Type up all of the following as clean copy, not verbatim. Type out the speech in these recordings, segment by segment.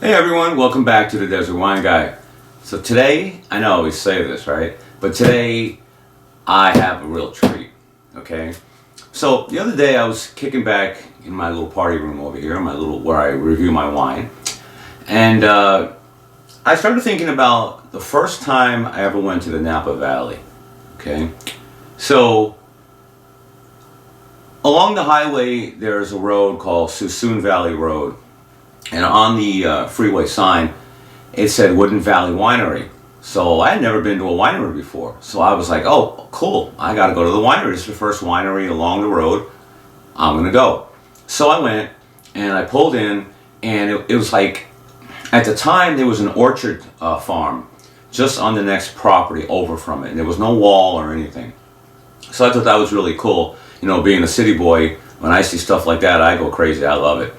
Hey everyone, welcome back to the Desert Wine Guy. So today, I know I always say this, right? But today, I have a real treat, okay? So the other day I was kicking back in my little party room over here, where I review my wine. And I started thinking about the first time I ever went to the Napa Valley, okay? So, along the highway, there's a road called Wooden Valley Road. And on the freeway sign, it said Wooden Valley Winery. So I had never been to a winery before. So I was like, oh, cool. I got to go to the winery. This is the first winery along the road. I'm going to go. So I went and I pulled in, and it was like, at the time, there was an orchard farm just on the next property over from it. And there was no wall or anything. So I thought that was really cool. You know, being a city boy, when I see stuff like that, I go crazy. I love it.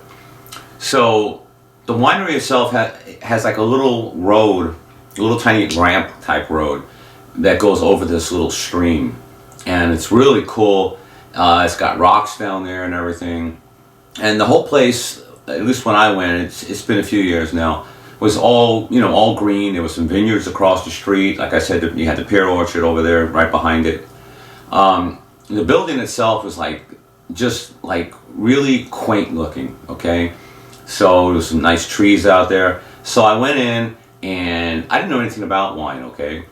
So the winery itself has like a little road, a little tiny ramp type road that goes over this little stream, and it's really cool. It's got rocks down there and everything, and the whole place, at least when I went, it's been a few years now, was all all green. There was some vineyards across the street. Like I said, you had the pear orchard over there right behind it. The building itself was just really quaint looking. Okay. So there's some nice trees out there. So I went in, and I didn't know anything about wine, okay?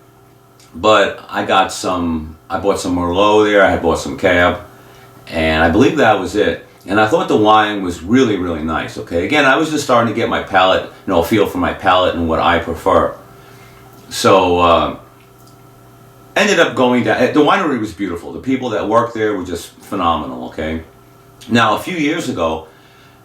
But I bought some Merlot there, I had bought some Cab, and I believe that was it. And I thought the wine was really, really nice, okay? Again, I was just starting to get my palate, a feel for my palate and what I prefer. So, ended up going down. The winery was beautiful. The people that worked there were just phenomenal, okay? Now, a few years ago,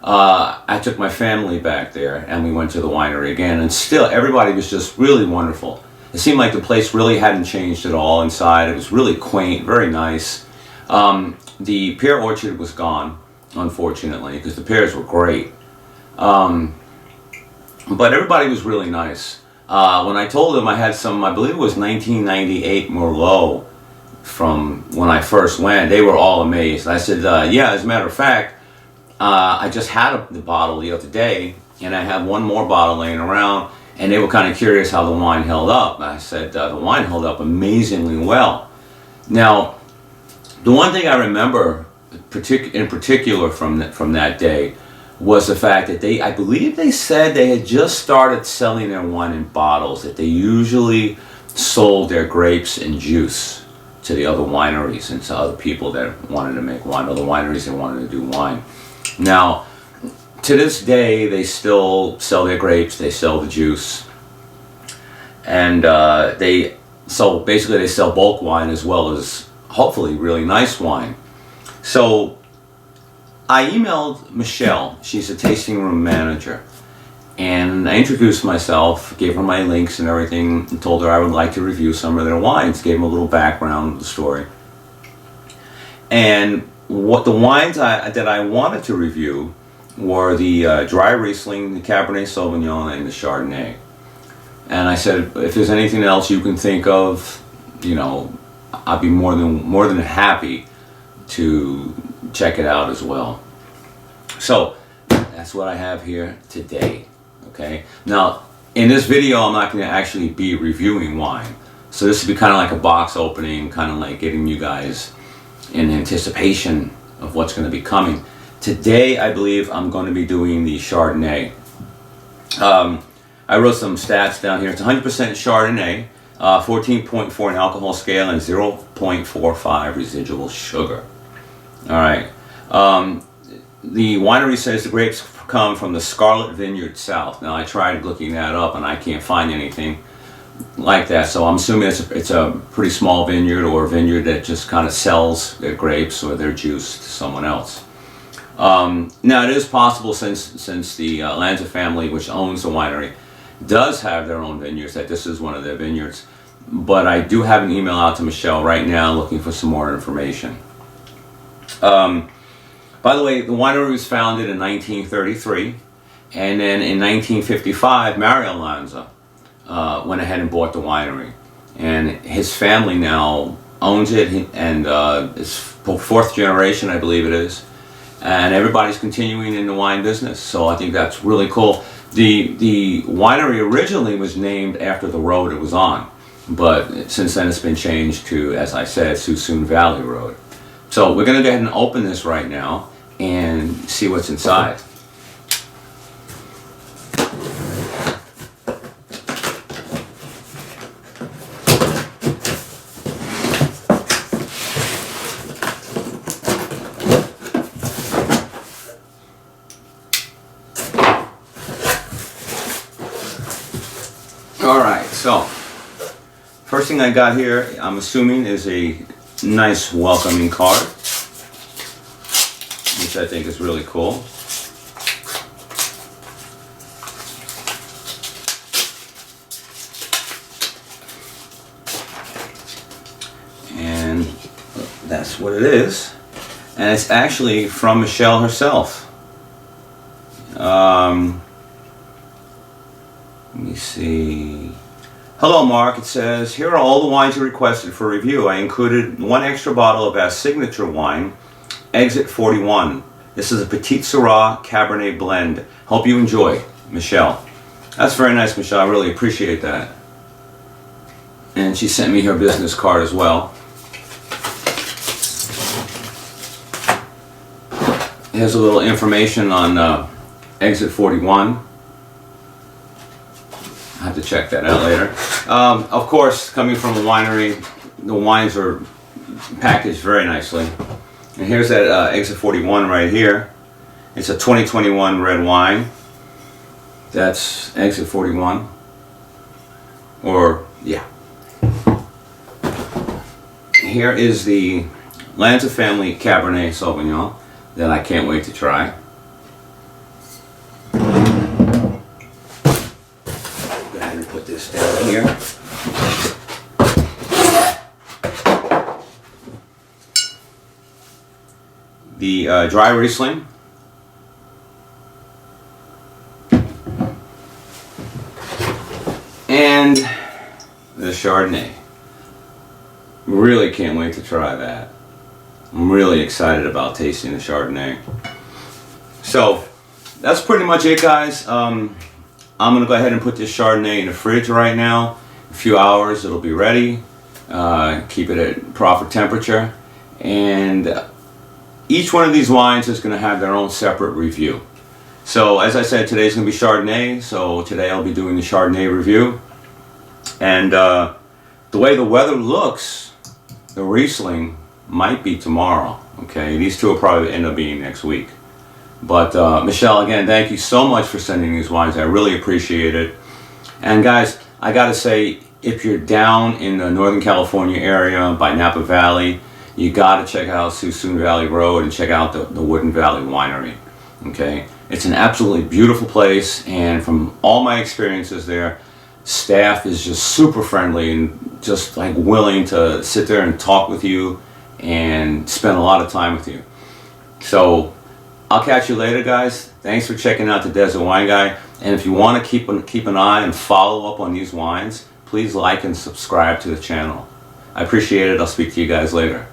I took my family back there, and we went to the winery again, and still everybody was just really wonderful. It seemed like the place really hadn't changed at all inside. It was really quaint, very nice. The pear orchard was gone, unfortunately, because the pears were great. But everybody was really nice. When I told them I had some, I believe it was 1998 Merlot from when I first went, they were all amazed. I said, yeah, as a matter of fact, I just had the bottle the other day, and I have one more bottle laying around, and they were kind of curious how the wine held up. And I said, the wine held up amazingly well. Now, the one thing I remember in particular from that day was the fact that I believe they said they had just started selling their wine in bottles, that they usually sold their grapes in juice to the other wineries and to other people that wanted to make wine, other wineries that wanted to do wine. Now, to this day, they still sell their grapes, they sell the juice, and so basically they sell bulk wine as well as hopefully really nice wine. So I emailed Michelle, she's a tasting room manager, and I introduced myself, gave her my links and everything, and told her I would like to review some of their wines, gave them a little background of the story. And what the wines that I wanted to review were the dry Riesling, the Cabernet Sauvignon, and the Chardonnay. And I said, if there's anything else you can think of, I'd be more than happy to check it out as well. So that's what I have here today. Okay. Now, in this video, I'm not going to actually be reviewing wine. So this will be kind of like a box opening, kind of like getting you guys in anticipation of what's going to be coming. Today, I believe I'm going to be doing the Chardonnay. I wrote some stats down here. It's 100% Chardonnay, 14.4 in alcohol scale, and 0.45 residual sugar. All right. The winery says the grapes come from the Scarlet Vineyard South. Now, I tried looking that up, and I can't find anything like that, so I'm assuming it's a pretty small vineyard, or a vineyard that just kind of sells their grapes or their juice to someone else. Now, it is possible, since the Lanza family, which owns the winery, does have their own vineyards, that this is one of their vineyards. But I do have an email out to Michelle right now looking for some more information. By the way, the winery was founded in 1933, and then in 1955, Mario Lanza went ahead and bought the winery, and his family now owns it, and it's fourth generation, I believe it is, and everybody's continuing in the wine business. So I think that's really cool. The winery originally was named after the road it was on, but since then it's been changed to, as I said, Wooden Valley Road. So we're going to go ahead and open this right now and see what's inside. Alright, so first thing I got here, I'm assuming, is a nice welcoming card, which I think is really cool. And that's what it is. And it's actually from Michelle herself. Let me see. Hello, Mark. It says, here are all the wines you requested for review. I included one extra bottle of our signature wine, Exit 41. This is a Petite Syrah Cabernet blend. Hope you enjoy, Michelle. That's very nice, Michelle. I really appreciate that. And she sent me her business card as well. Here's a little information on Exit 41. I have to check that out later. Of course, coming from a winery, the wines are packaged very nicely. And here's that Exit 41 right here. It's a 2021 red wine. That's Exit 41. Or, yeah. Here is the Lanza family Cabernet Sauvignon that I can't wait to try. Put this down here. The dry Riesling. And the Chardonnay. Really can't wait to try that. I'm really excited about tasting the Chardonnay. So that's pretty much it, guys. I'm going to go ahead and put this Chardonnay in the fridge right now. A few hours, it'll be ready. Keep it at proper temperature. And each one of these wines is going to have their own separate review. So as I said, today's going to be Chardonnay. So today I'll be doing the Chardonnay review. And the way the weather looks, the Riesling might be tomorrow. Okay, these two will probably end up being next week. But Michelle, again, thank you so much for sending these wines. I really appreciate it. And guys, I gotta say, if you're down in the Northern California area by Napa Valley, you gotta check out Wooden Valley Road and check out the Wooden Valley Winery. Okay, it's an absolutely beautiful place, and from all my experiences there, staff is just super friendly and just like willing to sit there and talk with you and spend a lot of time with you. So I'll catch you later, guys. Thanks for checking out the Desert Wine Guy. And if you want to keep an eye and follow up on these wines, please like and subscribe to the channel. I appreciate it. I'll speak to you guys later.